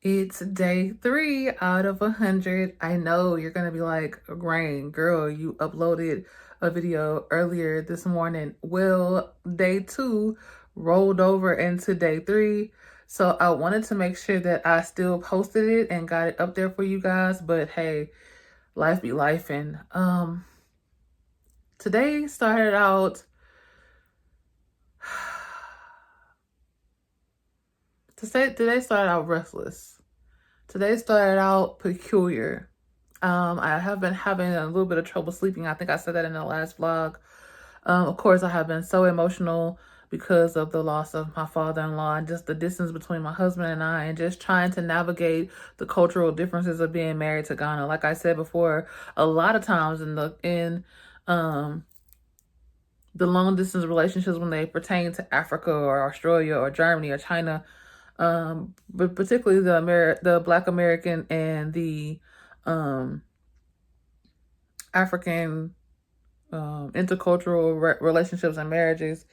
It's day 3 out of 100. I know you're going to be like, Grain, girl, you uploaded a video earlier this morning. Well, day 2 rolled over into day 3. So I wanted to make sure that I still posted it and got it up there for you guys. But hey, life be lifing. Today started out... Today started out restless. Today started out peculiar. I have been having a little bit of trouble sleeping. I think I said that in the last vlog. Of course, I have been so emotional because of the loss of my father-in-law and just the distance between my husband and I, and just trying to navigate the cultural differences of being married to Ghana. Like I said before, a lot of times in the long distance relationships, when they pertain to Africa or Australia or Germany or China, but particularly the Black American and the African intercultural relationships and marriages,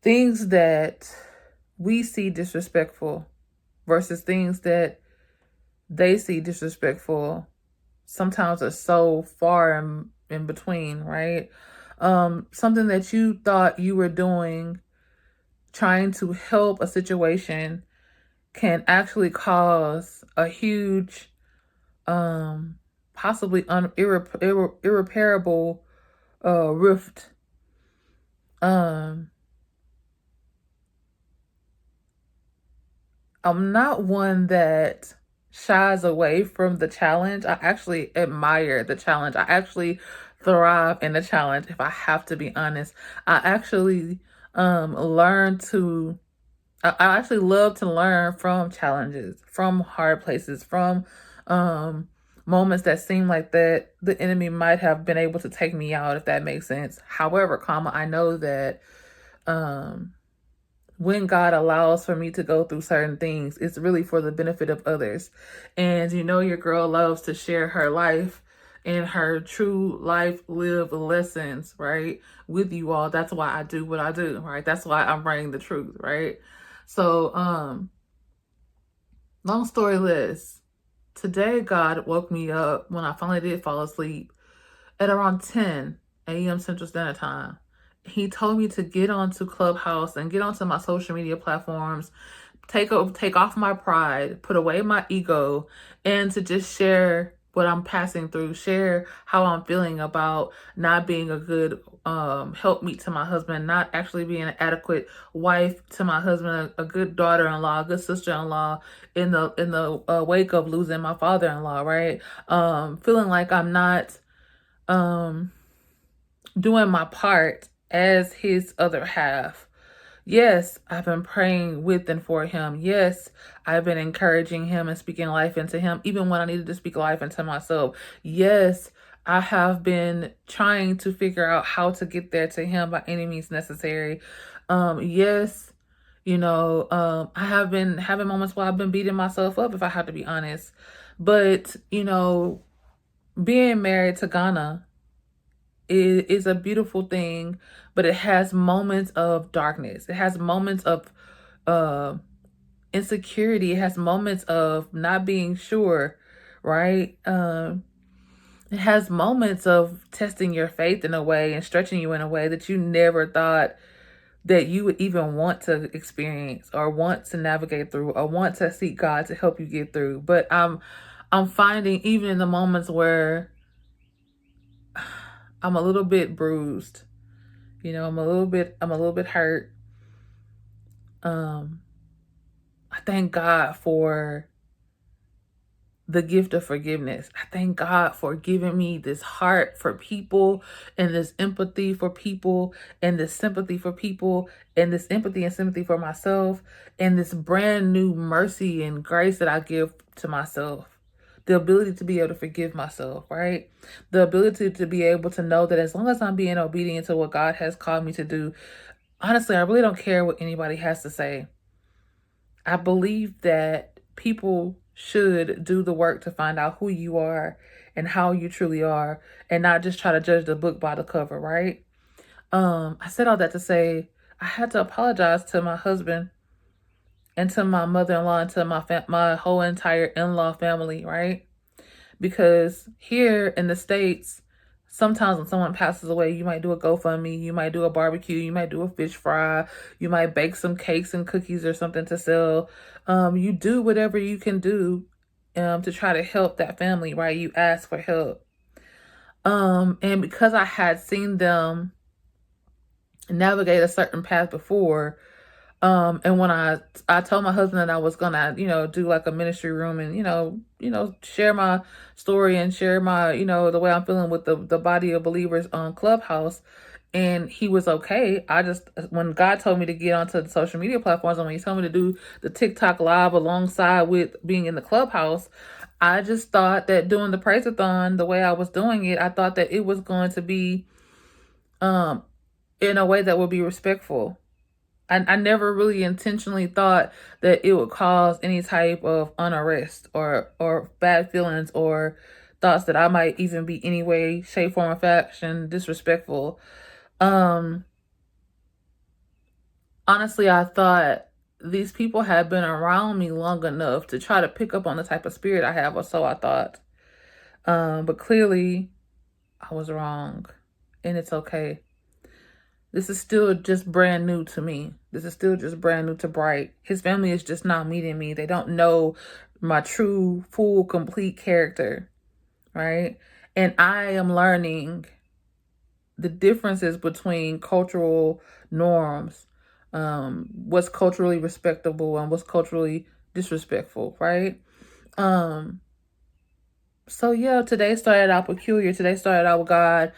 things that we see disrespectful versus things that they see disrespectful sometimes are so far in between, right? Something that you thought you were doing, trying to help a situation, can actually cause a huge, possibly irreparable rift. I'm not one that shies away from the challenge. I actually admire the challenge. I actually thrive in the challenge, if I have to be honest. I actually I actually love to learn from challenges, from hard places, from moments that seem like that the enemy might have been able to take me out, if that makes sense. However, I know that when God allows for me to go through certain things, it's really for the benefit of others. And your girl loves to share her life and her true life lived lessons, right, with you all. That's why I do what I do, right? That's why I'm writing the truth, right? So, long story list. Today, God woke me up when I finally did fall asleep at around 10 a.m. Central Standard Time. He told me to get onto Clubhouse and get onto my social media platforms, take off my pride, put away my ego, and to just share what I'm passing through, share how I'm feeling about not being a good helpmeet to my husband, not actually being an adequate wife to my husband, a good daughter-in-law, a good sister-in-law in the wake of losing my father-in-law, right? Feeling like I'm not doing my part as his other half. Yes, I've been praying with and for him. Yes, I've been encouraging him and speaking life into him, even when I needed to speak life into myself. Yes, I have been trying to figure out how to get there to him by any means necessary. Yes, I have been having moments where I've been beating myself up, if I have to be honest. But, being married to Ghana is a beautiful thing, but it has moments of darkness. It has moments of insecurity. It has moments of not being sure, right? It has moments of testing your faith in a way and stretching you in a way that you never thought that you would even want to experience or want to navigate through or want to seek God to help you get through. But I'm finding, even in the moments where I'm a little bit bruised, I'm a little bit hurt. I thank God for the gift of forgiveness. I thank God for giving me this heart for people, and this empathy for people, and this sympathy for people, and this empathy and sympathy for myself, and this brand new mercy and grace that I give to myself. The ability to be able to forgive myself, right? The ability to be able to know that as long as I'm being obedient to what God has called me to do, honestly, I really don't care what anybody has to say. I believe that people should do the work to find out who you are and how you truly are, and not just try to judge the book by the cover, right? I said all that to say I had to apologize to my husband and to my mother-in-law and to my whole entire in-law family, right? Because here in the States, sometimes when someone passes away, you might do a GoFundMe, you might do a barbecue, you might do a fish fry, you might bake some cakes and cookies or something to sell. You do whatever you can do to try to help that family, right? You ask for help. And because I had seen them navigate a certain path before, and when I told my husband that I was gonna, do like a ministry room and, share my story and share my, the way I'm feeling with the body of believers on Clubhouse, and he was okay. When God told me to get onto the social media platforms, and when he told me to do the TikTok live alongside with being in the Clubhouse, I just thought that doing the Praise-A-Thon the way I was doing it, I thought that it was going to be, in a way that would be respectful. I never really intentionally thought that it would cause any type of unrest or bad feelings or thoughts that I might even be any way, shape, form, or fashion disrespectful. Honestly, I thought these people had been around me long enough to try to pick up on the type of spirit I have, or so I thought. But clearly I was wrong, and it's okay. This is still just brand new to me. This is still just brand new to Bright. His family is just not meeting me. They don't know my true, full, complete character, right? And I am learning the differences between cultural norms, what's culturally respectable and what's culturally disrespectful, right? So yeah, today started out peculiar. Today started out with God.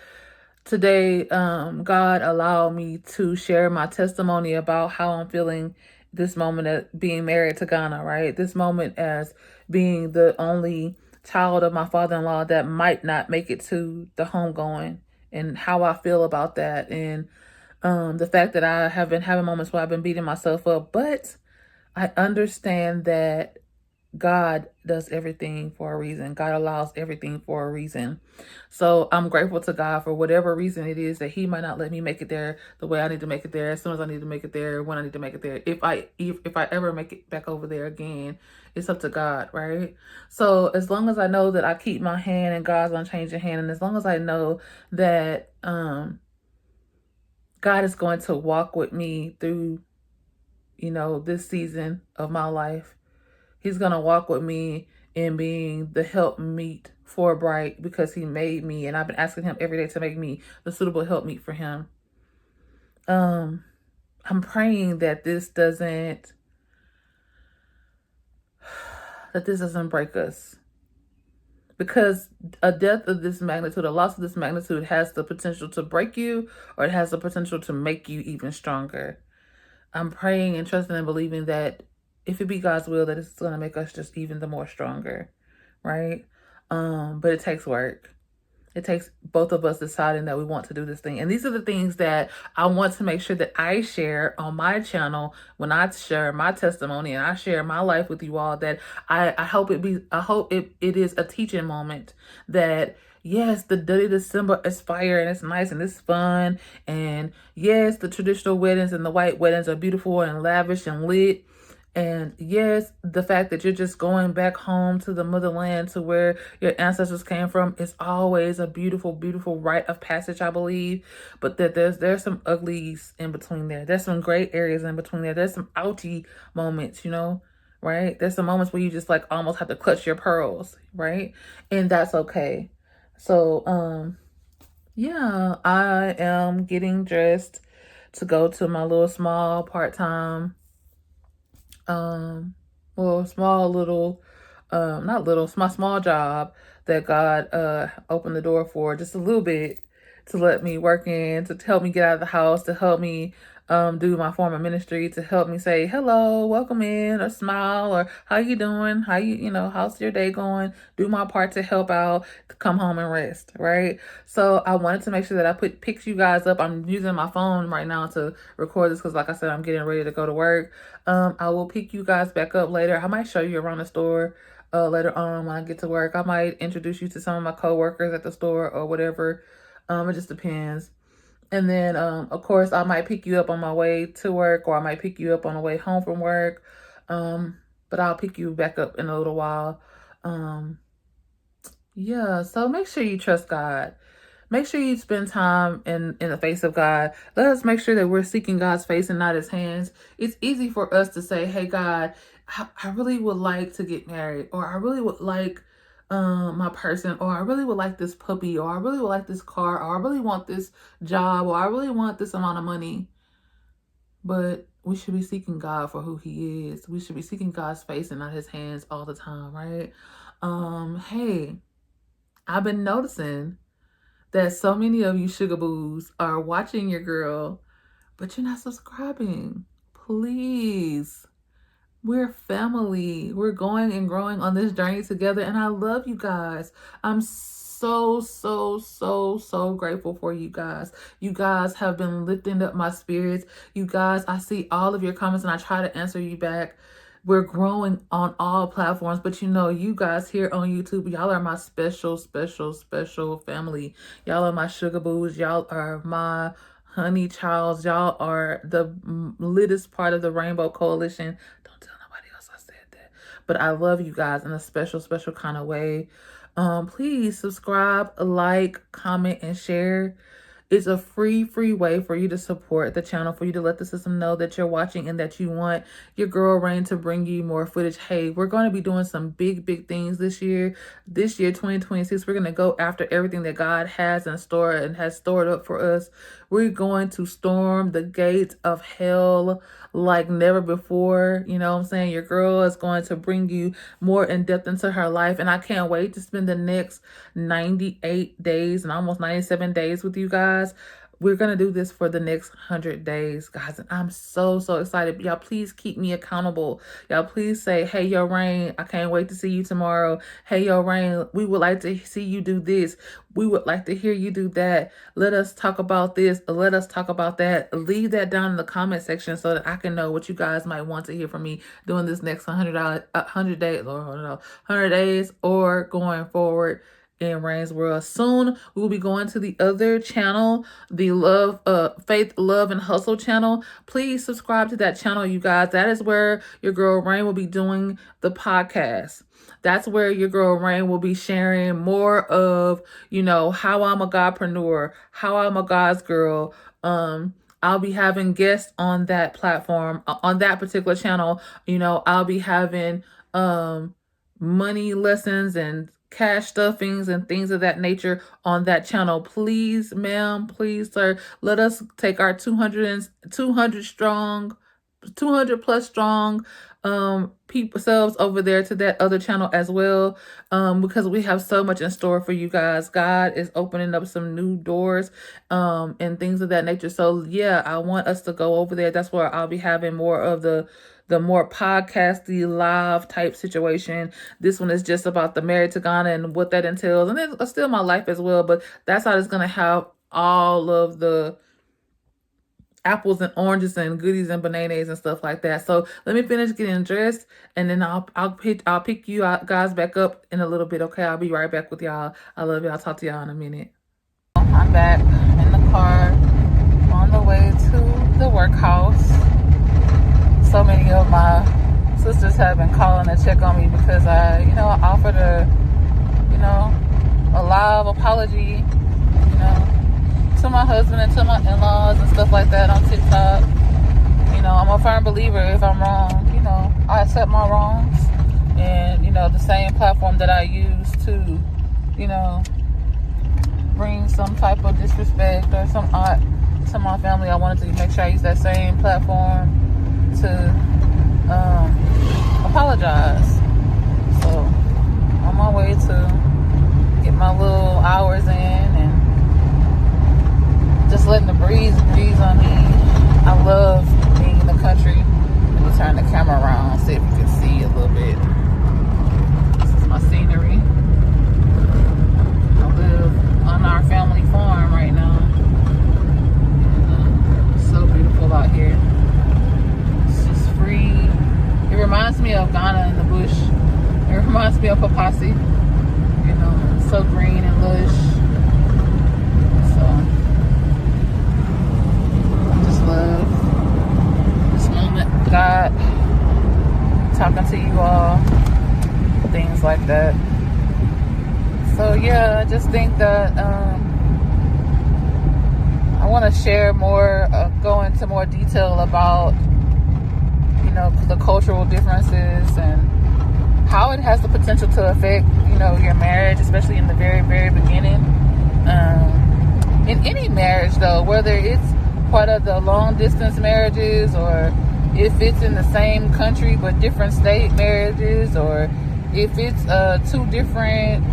Today, God allowed me to share my testimony about how I'm feeling this moment at being married to Ghana, right? This moment as being the only child of my father-in-law that might not make it to the homegoing, and how I feel about that. And the fact that I have been having moments where I've been beating myself up, but I understand that God does everything for a reason. God allows everything for a reason. So I'm grateful to God for whatever reason it is that he might not let me make it there the way I need to make it there, as soon as I need to make it there, when I need to make it there. If I ever make it back over there again, it's up to God, right? So as long as I know that I keep my hand in God's unchanging hand, and as long as I know that God is going to walk with me through, this season of my life, he's going to walk with me in being the helpmeet for Bright, because he made me, and I've been asking him every day to make me the suitable helpmeet for him. I'm praying that this doesn't break us, because a death of this magnitude, a loss of this magnitude, has the potential to break you, or it has the potential to make you even stronger. I'm praying and trusting and believing that if it be God's will, that it's going to make us just even the more stronger, right? But it takes work. It takes both of us deciding that we want to do this thing. And these are the things that I want to make sure that I share on my channel when I share my testimony and I share my life with you all, that I hope it is a teaching moment, that yes, the Dirty December is fire and it's nice and it's fun. And yes, the traditional weddings and the white weddings are beautiful and lavish and lit. And yes, the fact that you're just going back home to the motherland, to where your ancestors came from, is always a beautiful, beautiful rite of passage, I believe. But that there's some uglies in between there. There's some gray areas in between there. There's some ouchy moments, right? There's some moments where you just like almost have to clutch your pearls, right? And that's okay. So, yeah, I am getting dressed to go to my little small part-time small little not little, it's my small job that God opened the door for just a little bit to let me work in, to help me get out of the house, to help me do my form of ministry, to help me say hello, welcome in, or smile, or how you doing, how's your day going, do my part to help out, to come home and rest, right? So I wanted to make sure that I picked you guys up. I'm using my phone right now to record this because, like I said, I'm getting ready to go to work. I will pick you guys back up later. I might show you around the store later on when I get to work. I might introduce you to some of my coworkers at the store or whatever. It just depends. And then, of course, I might pick you up on my way to work, or I might pick you up on the way home from work. But I'll pick you back up in a little while. Yeah, so make sure you trust God. Make sure you spend time in the face of God. Let us make sure that we're seeking God's face and not his hands. It's easy for us to say, hey, God, I really would like to get married, or I really would like my person, or I really would like this puppy, or I really would like this car, or I really want this job, or I really want this amount of money. But we should be seeking God for who he is. We should be seeking God's face and not his hands all the time, right? Hey, I've been noticing that so many of you sugar boos are watching your girl, but you're not subscribing. Please. We're family. We're going and growing on this journey together, and I love you guys. I'm so grateful for you guys. You guys have been lifting up my spirits. You guys, I see all of your comments and I try to answer you back. We're growing on all platforms, but you guys here on YouTube, y'all are my special family. Y'all are my sugar boos. Y'all are my honey childs. Y'all are the littest part of the Rainbow Coalition. Don't tell nobody else I said that. But I love you guys in a special kind of way. Please subscribe, like, comment, and share. It's a free way for you to support the channel, for you to let the system know that you're watching and that you want your girl Rain to bring you more footage. Hey, we're going to be doing some big things this year. This year, 2026, we're going to go after everything that God has in store and has stored up for us. We're going to storm the gates of hell like never before. You know what I'm saying? Your girl is going to bring you more in depth into her life. And I can't wait to spend the next 98 days and almost 97 days with you guys. We're going to do this for the next 100 days, guys. And I'm so excited. Y'all, please keep me accountable. Y'all, please say, hey, yo, Rain, I can't wait to see you tomorrow. Hey, yo, Rain, we would like to see you do this. We would like to hear you do that. Let us talk about this. Let us talk about that. Leave that down in the comment section so that I can know what you guys might want to hear from me doing this next 100 days or going forward in Rain's world. Soon we will be going to the other channel, the Faith, Love, and Hustle channel. Please subscribe to that channel, you guys. That is where your girl Rain will be doing the podcast. That's where your girl Rain will be sharing more of, how I'm a Godpreneur, how I'm a God's girl. I'll be having guests on that platform, on that particular channel. I'll be having money lessons and cash stuffings and things of that nature on that channel. Please, ma'am, please, sir, let us take our 200 plus strong people selves over there to that other channel as well, because we have so much in store for you guys. God is opening up some new doors and things of that nature. So yeah, I want us to go over there. That's where I'll be having more of the more podcasty live type situation. This one is just about the Married to Ghana and what that entails, and it's still my life as well, but that's how it's going to have all of the apples and oranges and goodies and bananas and stuff like that. So let me finish getting dressed, and then I'll pick you guys back up in a little bit. Okay, I'll be right back with y'all. I love y'all. I'll talk to y'all in a minute. I'm back in the car on the way to the workhouse. So many of my sisters have been calling to check on me because I offered a live apology, to my husband and to my in-laws and stuff like that on TikTok. I'm a firm believer. If I'm wrong, I accept my wrongs. And, the same platform that I use to, bring some type of disrespect or some odd to my family, I wanted to make sure I use that same platform to apologize. So on my way to get my little hours in and just letting the breeze on me. I love being in the country. Let me turn the camera around, see if you can see a little bit. This is my scenery. I live on our family farm right now. It's so beautiful out here. It's just free. It reminds me of Ghana in the bush. It reminds me of Papasi. You know, it's so green and lush. So I just love this moment, God, talking to you all, things like that. So yeah, I just think that I want to share more, go into more detail about, you know, the cultural differences and how it has the potential to affect, you know, your marriage, especially in the very, very beginning. In any marriage, though, whether it's part of the long distance marriages or if it's in the same country but different state marriages, or if it's two different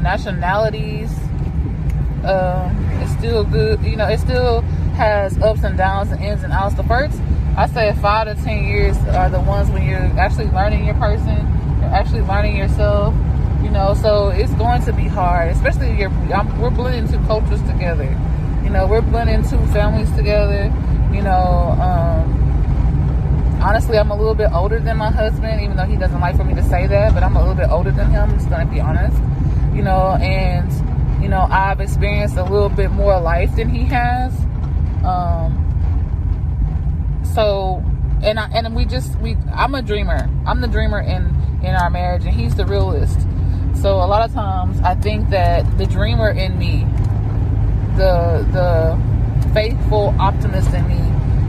nationalities, it's still good. You know, it still has ups and downs and ins and outs. The first, I say 5 to 10 years are the ones when you're actually learning your person, you're actually learning yourself, you know, so it's going to be hard, especially we're blending two cultures together, you know, we're blending two families together, you know. Honestly, I'm a little bit older than my husband, even though he doesn't like for me to say that, but I'm a little bit older than him, I'm just going to be honest, you know, and, you know, I've experienced a little bit more life than he has. So, I'm a dreamer. I'm the dreamer in our marriage, and he's the realist. So a lot of times I think that the dreamer in me, the faithful optimist in me,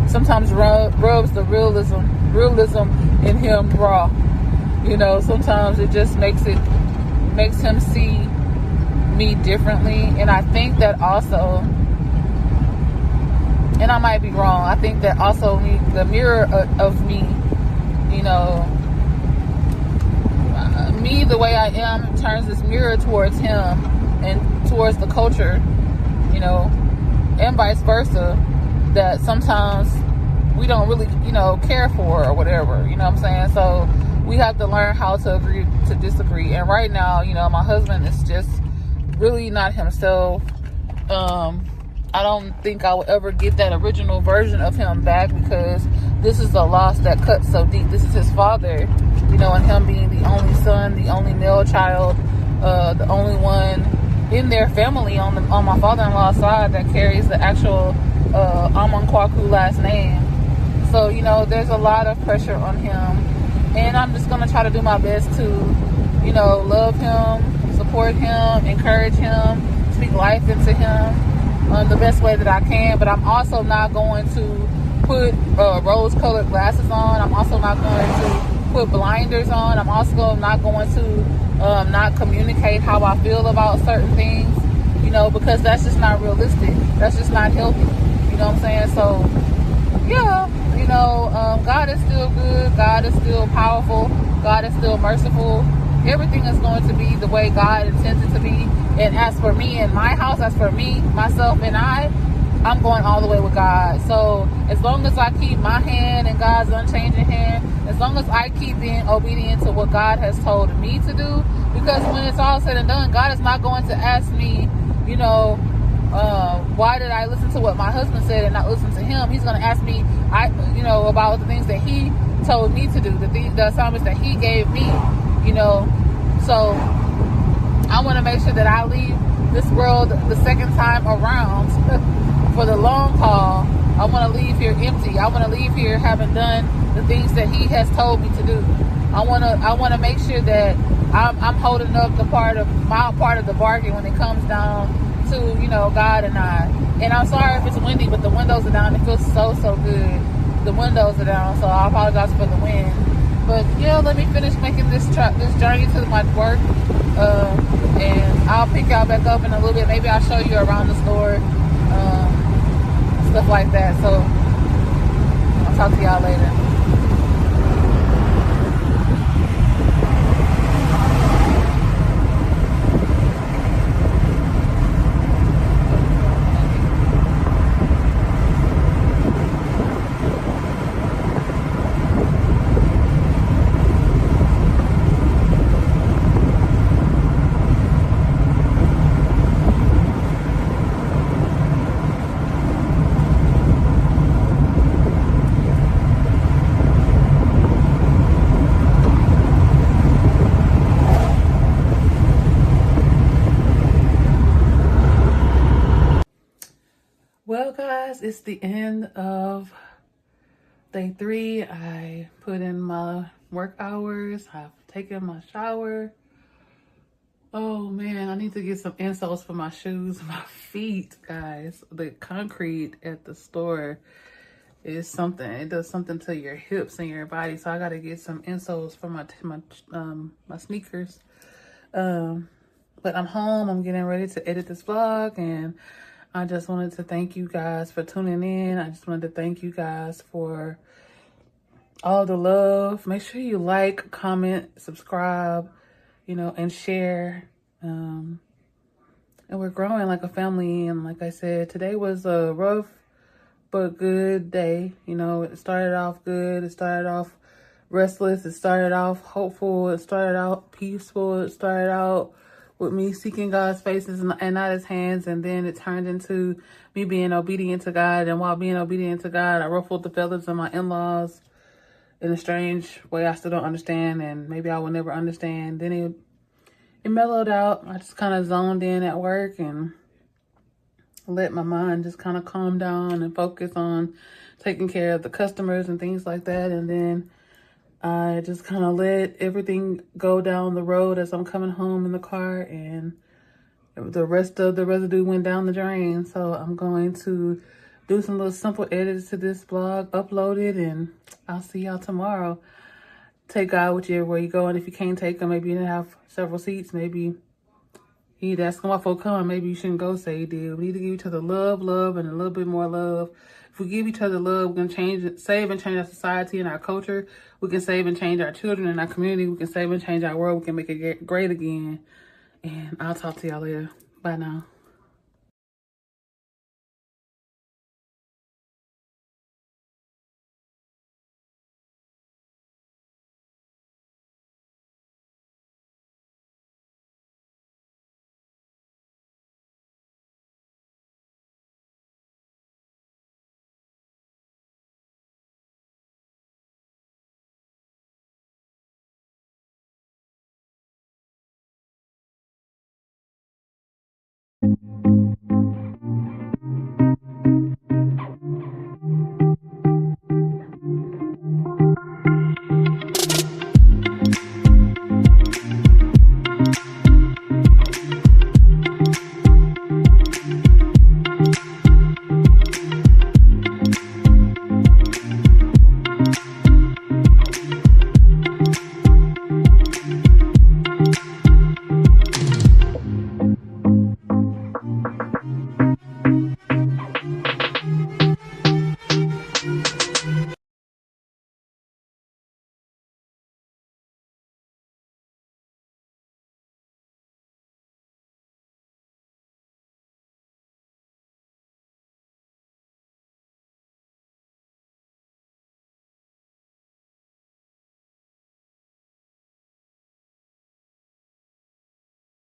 sometimes rubs the realism in him raw. You know, sometimes it just makes him see me differently. And I think that also, and I might be wrong, I think that also the mirror of me, you know, me the way I am turns this mirror towards him and towards the culture, you know, and vice versa, that sometimes we don't really, you know, care for or whatever, you know what I'm saying? So we have to learn how to agree to disagree. And right now, you know, my husband is just really not himself. I don't think I will ever get that original version of him back, because this is a loss that cuts so deep. This is his father, you know, and him being the only son, the only male child, the only one in their family on my father-in-law's side that carries the actual Amankwaku last name. So, you know, there's a lot of pressure on him, and I'm just going to try to do my best to, you know, love him, support him, encourage him, speak life into him the best way that I can. But I'm also not going to put rose-colored glasses on. I'm also not going to put blinders on. I'm also not going to not communicate how I feel about certain things, you know, because that's just not realistic. That's just not healthy. You know what I'm saying? So, yeah, you know, God is still good. God is still powerful. God is still merciful. Everything is going to be the way God intends it to be. And as for me and my house, as for me, myself, and I'm going all the way with God. So as long as I keep my hand in God's unchanging hand, as long as I keep being obedient to what God has told me to do, because when it's all said and done, God is not going to ask me, you know, why did I listen to what my husband said and not listen to him? He's going to ask me, you know, about the things that he told me to do, the assignments that he gave me, you know. So I want to make sure that I leave this world the second time around for the long haul. I want to leave here empty. I want to leave here having done the things that he has told me to do. I want to make sure that I'm holding up my part of the bargain when it comes down to, you know, God and I. And I'm sorry if it's windy, but the windows are down. It feels so good. The windows are down, so I apologize for the wind. But yeah, let me finish making this journey to my work, and I'll pick y'all back up in a little bit. Maybe I'll show you around the store, stuff like that. So I'll talk to y'all later. Well, guys, it's the end of day 3. I put in my work hours. I've taken my shower. Oh man, I need to get some insoles for my shoes, my feet, guys. The concrete at the store is something. It does something to your hips and your body. So I got to get some insoles for my sneakers. But I'm home. I'm getting ready to edit this vlog, and I just wanted to thank you guys for tuning in. I just wanted to thank you guys for all the love. Make sure you like, comment, subscribe, and share. And we're growing like a family. And like I said, today was a rough but good day. It started off good. It started off restless. It started off hopeful. It started out peaceful. It started out with me seeking God's faces and not his hands. And then it turned into me being obedient to God. And while being obedient to God, I ruffled the feathers of my in-laws in a strange way I still don't understand. And maybe I will never understand. Then it mellowed out. I just kind of zoned in at work and let my mind just kind of calm down and focus on taking care of the customers and things like that. And then I just kind of let everything go down the road as I'm coming home in the car, and the rest of the residue went down the drain. So I'm going to do some little simple edits to this vlog, upload it, and I'll see y'all tomorrow. Take God with you everywhere you go, and if you can't take him, maybe you didn't have several seats, maybe he'd ask him why folk come. Maybe you shouldn't go, say he did. We need to give each other love, and a little bit more love. If we give each other love, we can save and change our society and our culture. We can save and change our children and our community. We can save and change our world. We can make it great again. And I'll talk to y'all later. Bye now.